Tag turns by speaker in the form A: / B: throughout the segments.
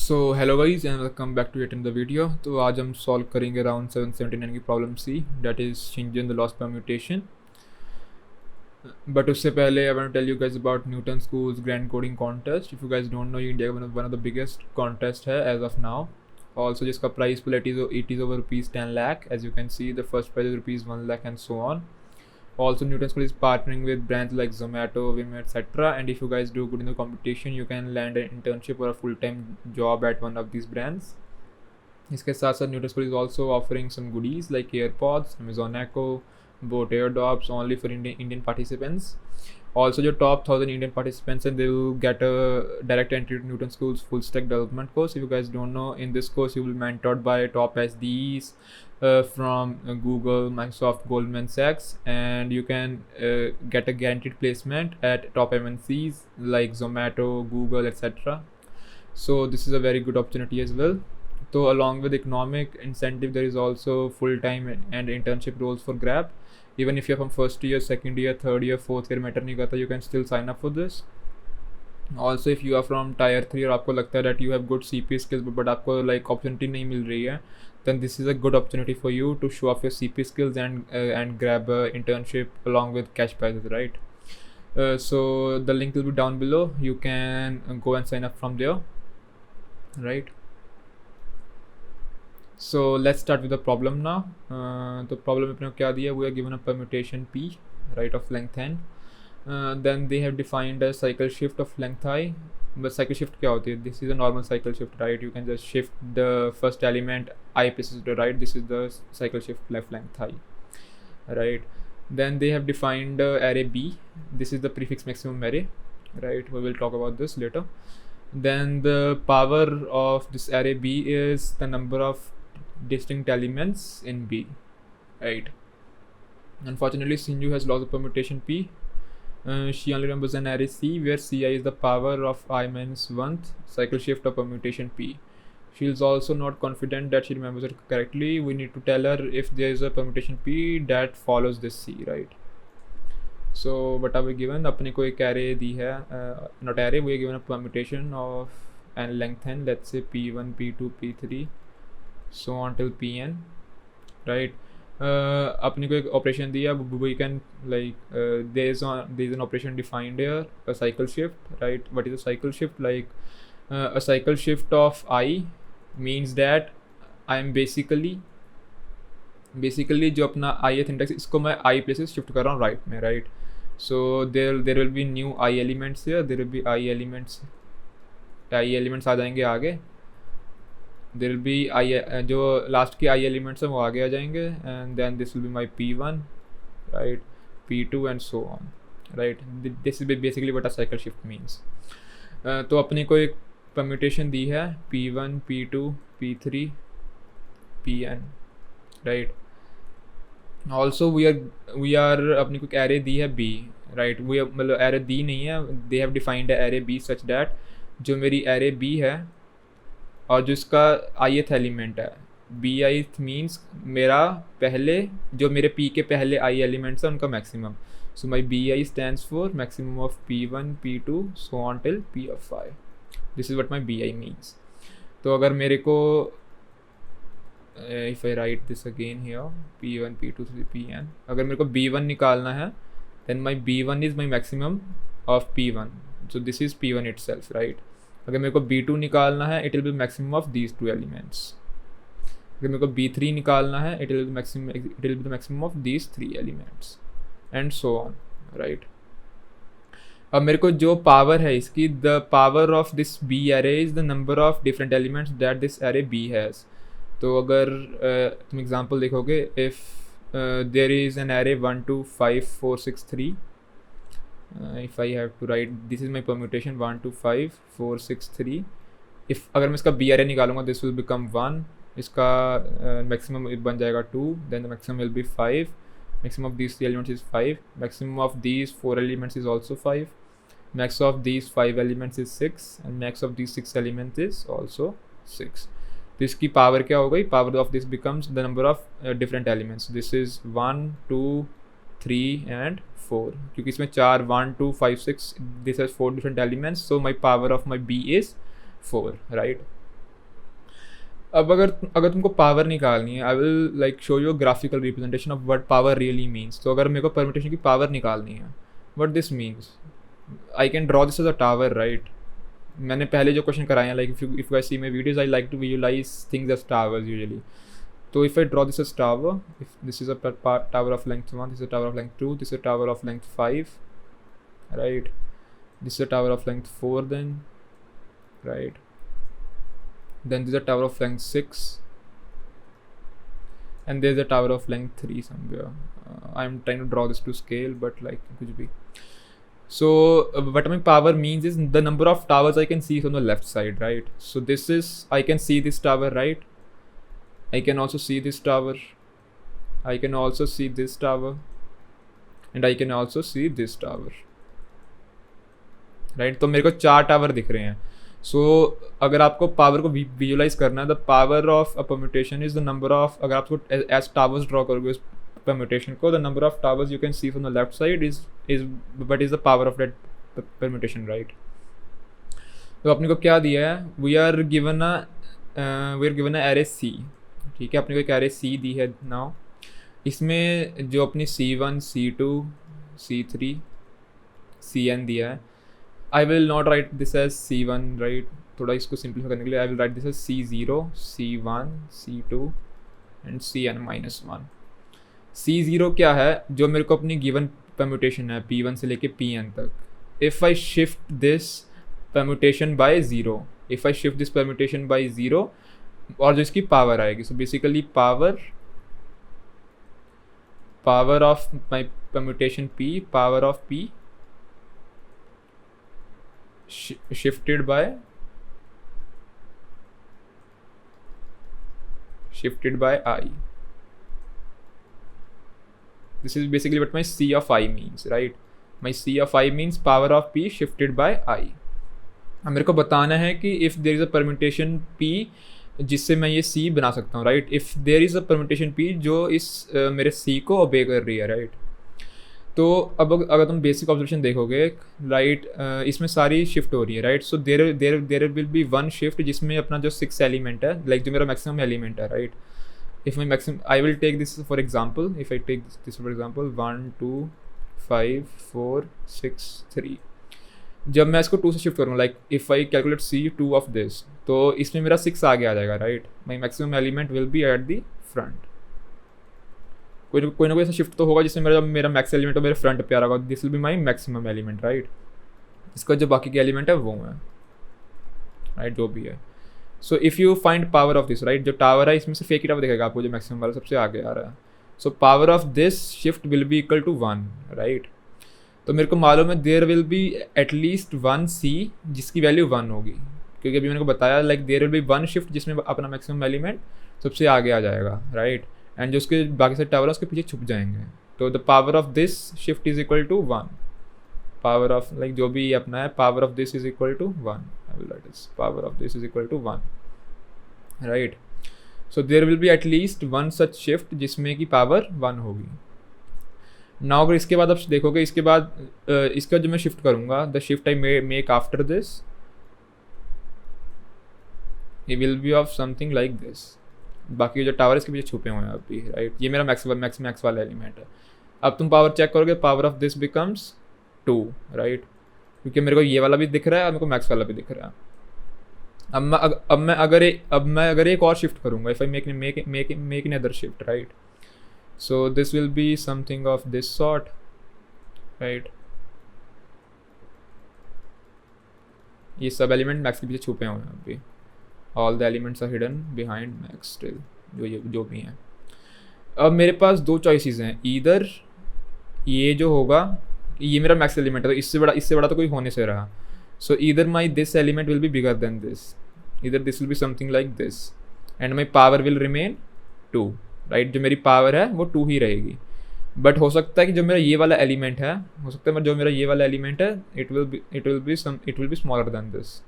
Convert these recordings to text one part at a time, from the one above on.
A: So hello guys and welcome back to yet in the video. तो आज हम solve करेंगे राउंड 779 की problem C, that is Shinju and the lost permutation. But उससे पहले I want to tell you guys about Newton School's grand coding contest. If you guys don't know, ये India का one of the biggest contest है as of now. Also जिसका prize pool it is over ₹10 lakh। As you can see the first prize is ₹1 lakh and so on. Also, Newton School is partnering with brands like Zomato, Vim, etc. And if you guys do good in the competition, you can land an internship or a full-time job at one of these brands. इसके साथ साथ Newton School is also offering some goodies like AirPods, Amazon Echo, boAt Airdopes only for Indian participants. Also, your top 1,000 Indian participants, and they will get a direct entry to Newton School's full stack development course. If you guys don't know, in this course you will be mentored by top SDs from Google, Microsoft, Goldman Sachs, and you can get a guaranteed placement at top MNCs like Zomato, Google, etc. So this is a very good opportunity as well. So along with economic incentive, there is also full-time and internship roles for grab. Even if you're from first year, second year, third year, fourth year matter नहीं करता, you can still sign up for this. Also, if you are from tier 3 और आपको लगता है that you have good CP skills but आपको like opportunity नहीं मिल रही है, then this is a good opportunity for you to show off your CP skills and grab a internship along with cash prizes, right? So the link will be down below. You can go and sign up from there, right? So let's start with the problem now. The problem अपने को क्या दिया? We are given a permutation P, right, of length n. Then they have defined a cycle shift of length I. But cycle shift क्या होती है? This is a normal cycle shift, right? You can just shift the first element I places to the right. This is the cycle shift left length I, right? Then they have defined array B. This is the prefix maximum array, right? We will talk about this later. Then the power of this array B is the number of distinct elements in B, right? Unfortunately, Sinju has lost the permutation P. She only remembers an array C where Ci is the power of I minus 1th cycle shift of permutation P. She is also not confident that she remembers it correctly. We need to tell her if there is a permutation P that follows this C, right? So what are we given? अपने को एक array दी है, not array, we are given a permutation of n length n, let's say P1, P2, P3, so on till Pn, right? अपने को एक operation दिया, we can like there is an operation defined here, a cycle shift, right? What is a cycle shift? Like a cycle shift of I means that I am basically जो अपना I है syntax, इसको मैं I places shift कर रहा हूँ right में, right? So there will be new I elements here, there will be I elements आ जाएंगे आगे. There will be जो लास्ट के I elements हैं वो आगे आ जाएंगे, and then this will be my P1, right, P2 and so on, right? This is basically what a cycle shift means. तो अपने को एक permutation दी है P1, P2, P3, Pn, right? Also we are अपने को एक array दी है B, right? मतलब array दी नहीं है, they have defined a array B such that जो मेरी array B है और जो इसका ith एलिमेंट है, बी ith मीन्स मेरा पहले जो मेरे P के पहले I एलिमेंट्स हैं उनका maximum. So my B I stands for maximum of P1, P2 so on till P of 5. This is what my B I means. तो अगर मेरे को if I write this again here P1, P2, Pn, अगर मेरे को B1 निकालना है then my B1 is my maximum of P1. So this is P1 itself, right? अगर मेरे को B2 निकालना है it will B maximum of these two elements. अगर मेरे को B3 निकालना है it will be the maximum of these 3 elements and so on, right? अब मेरे को जो पावर है इसकी, the power of this B array is the number of different elements that this array B has. तो अगर तुम एग्जांपल देखोगे, if there is an array 1 2 5 4 6 3, if I have to write, this is my permutation 1 2 5 4 6 3. if अगर मैं इसका B array निकालूंगा this will become 1, इसका maximum बन जाएगा 2, then the maximum will be 5. maximum of these 3 elements is 5, maximum of these 4 elements is also 5, max of these 5 elements is 6, and max of these 6 elements is also 6. तो इसकी power क्या हो गई? Power of this becomes the number of different elements. This is 1 2 3 and 4, क्योंकि इसमें 4 1 2 5 6 this has 4 different elements. So my power of my B is 4, राइट? अब अगर तुमको पावर निकालनी है, I will like show you graphical representation of what power really means. तो अगर मेरे को परम्यूटेशन की पावर निकालनी है, what this means, I can draw this as a tower, right. मैंने पहले जो क्वेश्चन कराए हैं, like if I see my videos, I like to visualize things as towers usually. तो if I draw this as tower, if this is a tower of length 1, this is a tower of length 2, this is a tower of length 5, right, this is a tower of length 4, then right, then this is a tower of length 6, and there's a tower of length 3 somewhere. I'm trying to draw this to scale, but like kuch bhi. So what my power means is the number of towers I can see from the left side, right. So this is, I can see this tower, right. I can also see this tower, I can also see this tower, and I can also see this tower, right. तो मेरे को 4 tower दिख रहे हैं. सो अगर आपको power को visualise करना है, the power of a permutation is the number of, अगर आप उसको एज टावर्स ड्रॉ करोगे उस परम्यूटेशन को, the number of towers you can see from the left side is but is the power of that permutation, right. तो अपने को क्या दिया है, we are given a array C, ठीक है. अपने को एक एरे सी दी है नाउ. इसमें जो अपनी C1, C2, C3, Cn दिया है, I will not write this as C1, right. थोड़ा इसको सिंप्लीफाई करने के लिए I will write this as C0, C1, C2 and Cn-1. C0 क्या है, जो मेरे को अपनी गिवन परम्यूटेशन है P1 से लेके Pn तक. If I shift this permutation by 0, if I shift this permutation by 0, और जो इसकी पावर आएगी, so basically power of my permutation P, power of P shifted by I. This is basically what my C of I means, right. My C of I means power of P shifted by I. अब मेरे को बताना है कि if there is a permutation P जिससे मैं ये C बना सकता हूँ, right. if there is a permutation P जो इस मेरे C को ओबे कर रही है, राइट. तो अब अगर तुम बेसिक ऑब्जर्वेशन देखोगे, राइट, इसमें सारी शिफ्ट हो रही है, right. So there will be one shift जिसमें अपना जो 6 एलिमेंट है, लाइक जो मेरा मैक्सिमम एलिमेंट है, right. If my maximum, I will take this for example, if I take this for example 1 2 5 4 6 3. जब मैं इसको 2 से शिफ्ट करूँगा, like if I calculate C2 of this, तो इसमें मेरा 6 आगे आ जाएगा, right. My maximum element will be at the front. कोई ना कोई ऐसा शिफ्ट तो होगा जिसमें मेरा मैक्स एलिमेंट मेरे फ्रंट पे आ रहा होगा. This will be my maximum element, right. इसका जो बाकी के एलिमेंट है वो है, राइट, जो भी है. So if you find power of this, right, जो टावर है इसमें से फेक टावर दिखेगा आपको, जो मैक्सिमम वाला सबसे आगे आ रहा है. So power of this shift will be equal to 1, right. तो मेरे को मालूम है there will be at least 1 C जिसकी वैल्यू 1 होगी, क्योंकि अभी मैंने को बताया like there will be 1 shift जिसमें अपना मैक्सिमम एलिमेंट सबसे आगे आ जाएगा, राइट. एंड जो उसके बाकी सारे टावर है उसके पीछे छुप जाएंगे. तो the power of this shift is equal to 1. Power of like जो भी अपना है, power of this is equal to 1. I will write this, power of this is equal to 1, right. So there will be at least 1 such shift जिसमें की power 1 होगी. Now अगर इसके बाद आप देखोगे, इसके बाद इसका जो मैं शिफ्ट करूँगा, the shift I make after this, it will be of something like this. बाकी जो टावर इसके पीछे छुपे हुए हैं अभी, राइट. ये मेरा मैक्स वाला एलिमेंट है. अब तुम पावर चेक करोगे, power of this becomes 2, right, क्योंकि मेरे को ये वाला भी दिख रहा है और मेरे को मैक्स वाला भी दिख रहा है. अब मैं अगर एक और शिफ्ट करूँगा, if I make in other shift, right. So this will be something of this sort, right. ये सब एलिमेंट मैक्स के पीछे छुपे हुए हैं अभी. All the elements are hidden behind max still, जो भी हैं. अब मेरे पास 2 चॉइसेस हैं. ईदर ये जो होगा, ये मेरा मैक्स एलिमेंट है, तो इससे बड़ा तो कोई होने से रहा. सो either my this element will be bigger than this, either this will be something like this, and my power will remain 2, right. जो मेरी पावर है वो 2 ही रहेगी. बट हो सकता है कि जो मेरा ये वाला एलिमेंट है, it will be smaller than this,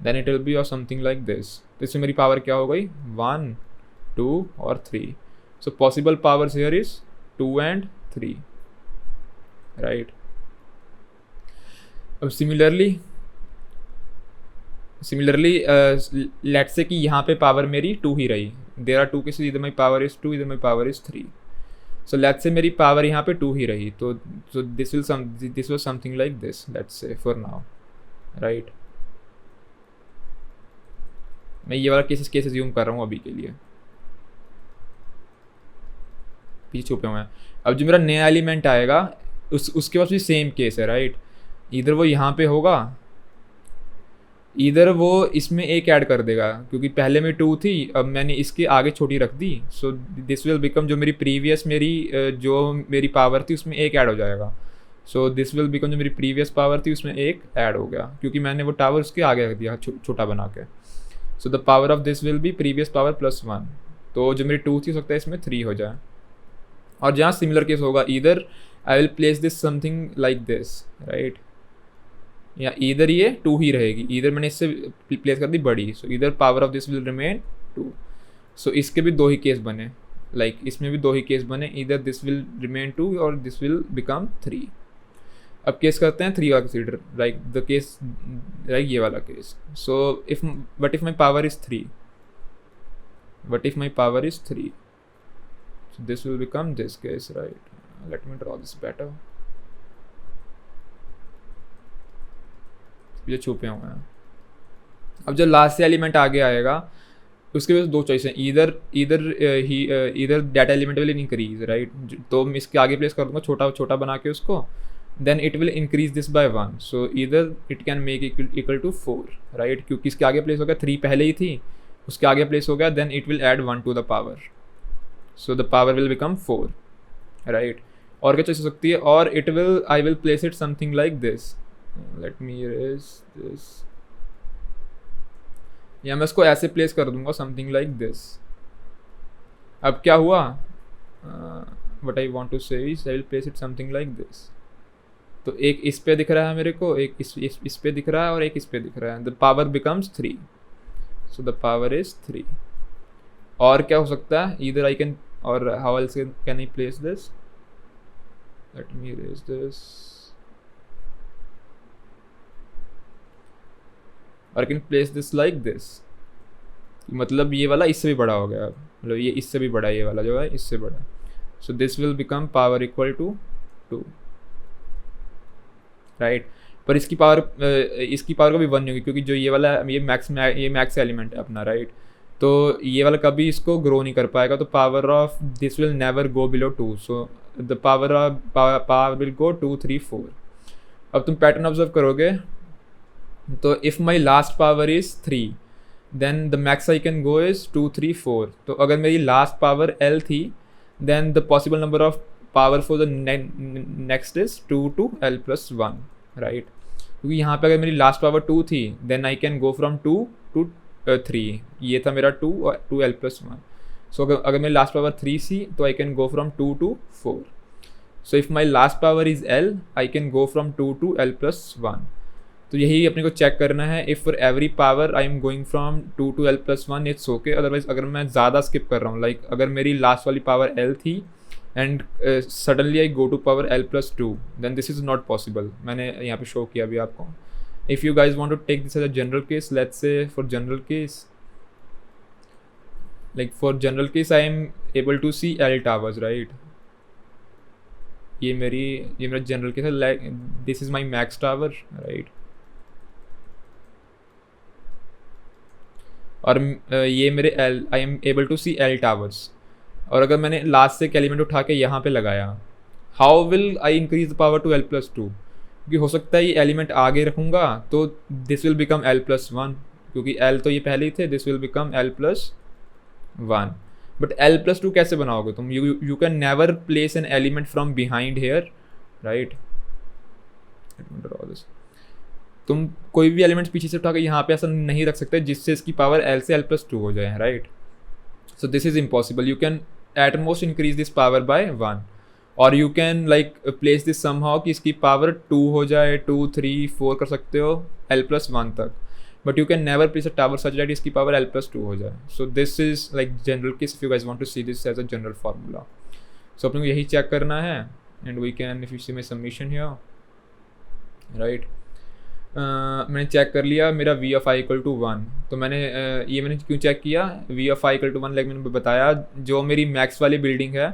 A: then it will be or something like this. तो इसमें मेरी पावर क्या हो गई, 1 2 और 3. so possible powers here is 2 and 3, right. अब similarly सिमिलरली लेट्स से कि यहाँ पे पावर मेरी 2 ही रही, देयर आर 2 केसेस, इधर माई पावर इज़ 2, इधर my power is 3. So let's say मेरी पावर यहाँ पे 2 ही रही, तो this was something like this, let's say for now, right. मैं ये वाला केस अज्यूम कर रहा हूँ अभी के लिए, पीछे छुपे हुए हैं. अब जो मेरा नया एलिमेंट आएगा उसके पास भी सेम केस है, राइट. इधर वो यहाँ पे होगा, इधर वो इसमें एक ऐड कर देगा, क्योंकि पहले में 2 थी, अब मैंने इसके आगे छोटी रख दी. सो दिस विल बिकम, जो मेरी प्रीवियस जो मेरी पावर थी उसमें एक ऐड हो जाएगा. सो दिस विल बिकम, जो मेरी प्रीवियस पावर थी उसमें एक ऐड हो गया, क्योंकि मैंने वो टावर उसके आगे रख दिया छोटा बना के. सो the power of this will be previous power plus 1. तो जो मेरी 2 थी हो सकता है इसमें 3 हो जाए. और जहाँ सिमिलर केस होगा, इधर I will place this something like this, right. या इधर ये 2 ही रहेगी, इधर मैंने इससे प्लेस कर दी बड़ी, सो इधर power of this will remain 2. सो इसके भी 2 ही केस बने, लाइक इसमें भी 2 ही केस बने, इधर दिस विल रिमेन 2 और दिस विल बिकम 3. अब केस करते हैं 3 का consider, like the case, like ये वाला case. So if my power is 3, so this will become this case, right. Let me draw this better. ये छुपे हुए हैं. अब जो लास्ट से एलिमेंट आगे आएगा उसके पास 2 चॉइस हैं, इधर data element will increase, right. तो मैं इसके आगे प्लेस कर दूंगा छोटा बना के उसको, then it will increase this by 1. So इधर it can make equal to 4, right, क्योंकि इसके आगे प्लेस हो गया 3 पहले ही थी, उसके आगे प्लेस हो गया, then it will add 1 to the power. So the power will become 4, right. और क्या चीज़ हो सकती है, और I will place it something like this. Let me erase this. या मैं इसको ऐसे प्लेस कर दूंगा something like this. अब क्या हुआ, what I want to say is I will place it something like this. तो एक इस पे दिख रहा है मेरे को, एक इस पे दिख रहा है और एक इस पे दिख रहा है. The power becomes 3. So the power is 3. और क्या हो सकता है, either I can, or how else can I place this? Let me erase this. Or I can place this like this. मतलब ये वाला इससे भी बड़ा हो गया, मतलब ये इससे भी बड़ा, ये वाला जो है इससे बड़ा. So this will become power equal to 2, right. पर इसकी पावर का भी 1 नहीं होगी, क्योंकि जो ये वाला ये मैक्स एलिमेंट है अपना, राइट. तो ये वाला कभी इसको ग्रो नहीं कर पाएगा, तो power of this will never go below 2. So the power will go 2, 3, 4. अब तुम पैटर्न ऑब्जर्व करोगे, तो if my last power is 3, then the max I can go is 2, 3, 4. तो अगर मेरी लास्ट पावर L थी, then the possible number of power for the next is 2 to L + 1, right. क्योंकि यहाँ पे अगर मेरी लास्ट पावर 2 थी, then I can go from 2 to 3. ये था मेरा 2 और 2L + 1. सो अगर मेरी लास्ट पावर 3 थी, तो आई can go from 2 to 4. So if my last power is L, I can go from 2 to L + 1. तो यही अपने को चेक करना है. If for every power I am going from 2 to L + 1, it's okay. Otherwise अगर मैं ज़्यादा skip कर रहा हूँ, लाइक अगर मेरी लास्ट वाली पावर L थी and suddenly I go to power L + 2, then this is not possible. मैंने यहाँ पे शो किया अभी आपको. If you guys want to take this as a general case, let's say for general case, like for general case I am able to see L towers, right. ये मेरा general case है, like this is my max tower, right. और ये मेरे I am able to see L towers. और अगर मैंने last से एक एलिमेंट उठा के यहाँ पे लगाया, how will I increase the power to L + 2? क्योंकि हो सकता है ये एलिमेंट आगे रखूँगा तो दिस विल बिकम L + 1, क्योंकि L तो ये पहले ही थे, this will become L + 1. But L + 2 कैसे बनाओगे तुम? You can never place an element from behind here, right. तुम कोई भी एलिमेंट पीछे से उठा के यहाँ पे ऐसा नहीं रख सकते जिससे इसकी पावर L से L + 2 हो जाए, right. So this is impossible. You can at most increase this power bye 1, और you can like place this somehow कि इसकी पावर 2 हो जाए, 2, 3, 4 कर सकते हो L + 1 तक. But you can never place a tower such that इसकी पावर L + 2 हो जाए. So this is like general case. If you guys want to see this as a general formula, so अपने को यही चेक करना है. And we can, if you see my submission here, right. मैंने check कर लिया मेरा V of I equal to 1। तो ये मैंने क्यों चेक किया, V of I equal to 1, like मैंने बताया जो मेरी मैक्स वाली बिल्डिंग है,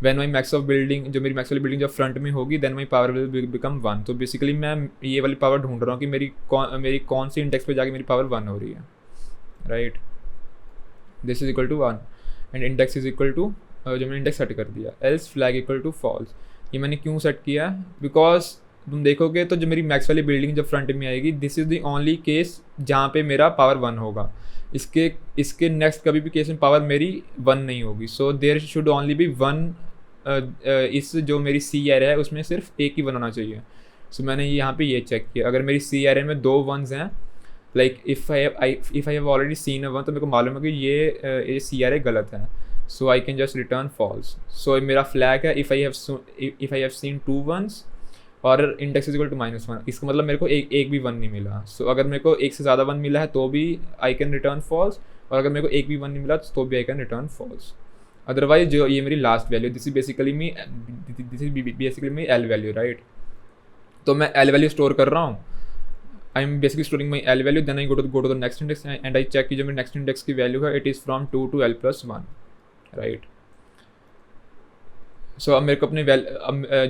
A: when my max of building, जो मेरी मैक्स वाली बिल्डिंग जब फ्रंट में होगी then my power will become 1। तो बेसिकली मैं ये वाली पावर ढूंढ रहा हूँ कि मेरी कौन सी इंडेक्स पे जाके मेरी पावर 1 हो रही है, right. This is equal to 1 and index is equal to, जो मैंने इंडेक्स सेट कर दिया, else flag equal to false. ये मैंने क्यों सेट किया, बिकॉज तुम देखोगे तो जो मेरी मैक्स वाली बिल्डिंग जब फ्रंट में आएगी, this is the only case जहाँ पे मेरा पावर 1 होगा। इसके नेक्स्ट कभी भी केस में पावर मेरी 1 नहीं होगी। So there should only be 1, इस जो मेरी सी एरे है उसमें सिर्फ एक ही 1 होना चाहिए। सो मैंने यहाँ पे ये चेक किया, अगर मेरी सी एरे में 2 1s हैं, like if I have already seen a 1, तो मेरे को मालूम है कि ये सी एरे गलत है। So I can just return false. So मेरा फ्लैग है if I have seen 2 1s और इंडेक्स इज इक्वल टू -1, इसका मतलब मेरे को एक भी 1 नहीं मिला। सो अगर मेरे को एक से ज़्यादा 1 मिला है तो भी आई कैन रिटर्न फॉल्स, और अगर मेरे को एक भी 1 नहीं मिला तो भी I can return false. Otherwise जो ये मेरी last value, this is basically me L value, right. तो मैं एल वैल्यू स्टोर कर रहा हूँ, I am basically storing my L value, then I go to the next index and I check कि जो मेरे नेक्स्ट इंडेक्स की value है it is from 2 to l+1, right. So अब मेरे को अपने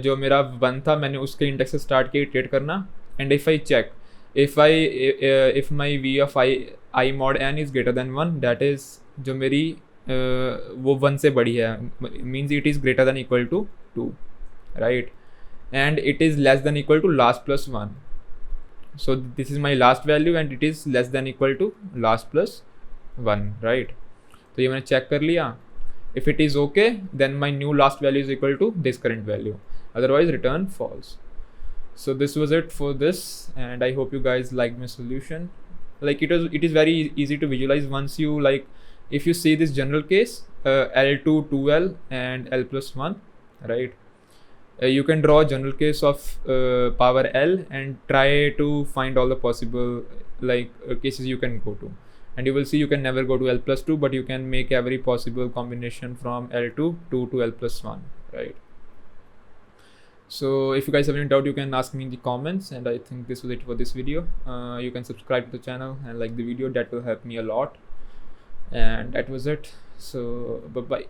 A: जो मेरा 1 था मैंने उसके इंडेक्स से स्टार्ट किया इटरेट करना, and if I check if my V of I mod n is greater than 1, that is जो मेरी वो 1 से बड़ी है, means it is greater than equal to 2, right, and it is less than equal to last+1। So this is my last value and it is less than equal to last+1, right. तो ये मैंने check कर लिया। If it is okay, then my new last value is equal to this current value. Otherwise, return false. So this was it for this, and I hope you guys liked my solution. Like it is very easy to visualize once you if you see this general case, L2 2L and l+1, right? You can draw a general case of power L and try to find all the possible cases you can go to. And you will see you can never go to l+2, but you can make every possible combination from L2 to l+1, right? So if you guys have any doubt, you can ask me in the comments, and I think this was it for this video. You can subscribe to the channel and like the video, that will help me a lot. And that was it. So bye bye.